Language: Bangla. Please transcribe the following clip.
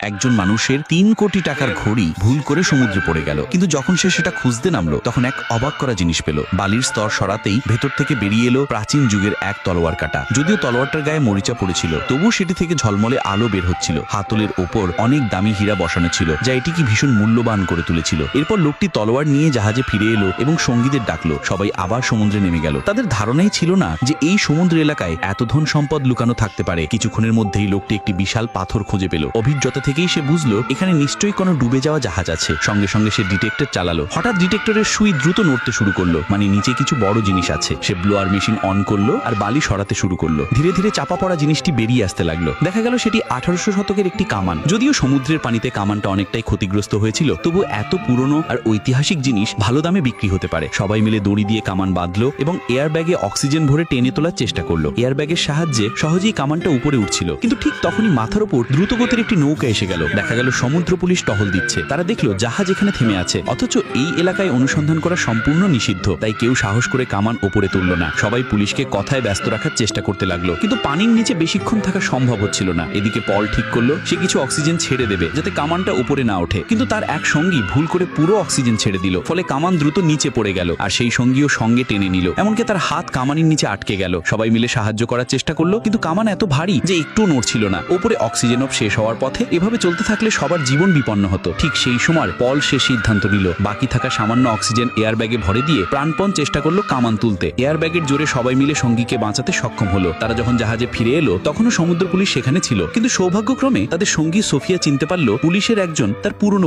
একজন মানুষের ৩ কোটি টাকার ঘড়ি ভুল করে সমুদ্রে পড়ে গেল। কিন্তু যখন সে সেটা খুঁজতে নামলো তখন এক অবাক করা জিনিস পেল। বালির স্তর সরাতেই ভেতর থেকে বেরিয়ে এলো প্রাচীন যুগের এক তলোয়ার কাটা। যদিও তলোয়ারটার গায়ে মরিচা পড়েছিল, তবুও সেটি থেকে ঝলমলে আলো বের হচ্ছিল। হাতলের ওপর অনেক দামি হীরা বসানো ছিল, যা এটিকে ভীষণ মূল্যবান করে তুলেছিল। এরপর লোকটি তলোয়ার নিয়ে জাহাজে ফিরে এলো এবং সঙ্গীদের ডাকলো। সবাই আবার সমুদ্রে নেমে গেল। তাদের ধারণাই ছিল না যে এই সমুদ্র এলাকায় এত ধন সম্পদ লুকানো থাকতে পারে। কিছুক্ষণের মধ্যেই লোকটি একটি বিশাল পাথর খুঁজে পেল। অভিজ্ঞতা থেকেই সে বুঝলো এখানে নিশ্চয়ই কোনো ডুবে যাওয়া জাহাজ আছে। সঙ্গে সঙ্গে সে ডিটেক্টর চালালো। হঠাৎ ডিটেক্টরের সুই দ্রুত নড়তে শুরু করলো, মানে নিচে কিছু বড় জিনিস আছে। সে ব্লোয়ার মেশিন অন করলো আর বালি সরাতে শুরু করলো। ধীরে ধীরে চাপা পড়া জিনিসটি বেরিয়ে আসতে লাগলো। দেখা গেল সেটি 1800 শতকের একটি কামান। যদিও সমুদ্রের পানিতে কামানটা অনেকটাই ক্ষতিগ্রস্ত হয়েছিল, তবু এত পুরনো আর ঐতিহাসিক জিনিস ভালো দামে বিক্রি হতে পারে। সবাই মিলে দড়ি দিয়ে কামান বাঁধলো এবং এয়ার ব্যাগে অক্সিজেন ভরে টেনে তোলার চেষ্টা করলো। এয়ার ব্যাগের সাহায্যে সহজেই কামানটা উপরে উঠছিল। কিন্তু ঠিক তখনই মাথার উপর দ্রুতগতির একটি নৌকা এসে গেল। দেখা গেল সমুদ্র পুলিশ টহল দিচ্ছে। তারা দেখলো জাহাজ এখানে থেমে আছে, অথচ এই এলাকায় অনুসন্ধান করা সম্পূর্ণ নিষিদ্ধ। তাই কেউ সাহস করে কামান উপরে তুলল না। সবাই পুলিশকে কথায় ব্যস্ত রাখার চেষ্টা করতে লাগলো, কিন্তু পানির নিচে বেশিক্ষণ থাকা সম্ভব হচ্ছিল না। এদিকে পল ঠিক করলো সে কিছু অক্সিজেন ছেড়ে দেবে যাতে কামানটা উপরে না ওঠে, কিন্তু তার এক সঙ্গী ভুল করে পুরো অক্সিজেন ছেড়ে দিল। ফলে কামান দ্রুত নিচে পড়ে গেল আর সেই সঙ্গীও সঙ্গে টেনে নিল। এমনকি তার হাত কামানের নিচে আটকে গেল। সবাই মিলে সাহায্য করার চেষ্টা করলো, কিন্তু কামান এত ভারী যে একটুও নড়ছিল না। উপরে অক্সিজেনও শেষ হওয়ার পথে। এভাবে চলতে থাকলে সবার জীবন বিপন্ন হতো। ঠিক সেই সময় পল সে সিদ্ধান্ত নিল বাকি থাকা সামান্য অক্সিজেন এয়ার ব্যাগে ভরে দিয়ে প্রাণপণ চেষ্টা করলো কামান তুলতে। এয়ার ব্যাগের জোরে সবাই মিলে সঙ্গীকে বাঁচাতে সক্ষম হলো। তারা যখন জাহাজে ফিরে এলো তখনও সমুদ্র পুলিশ সেখানে ছিল, কিন্তু সৌভাগ্যক্রমে তাদের সঙ্গী সোফিয়া চিনতে পারলো পুলিশের একজন তার পুরনো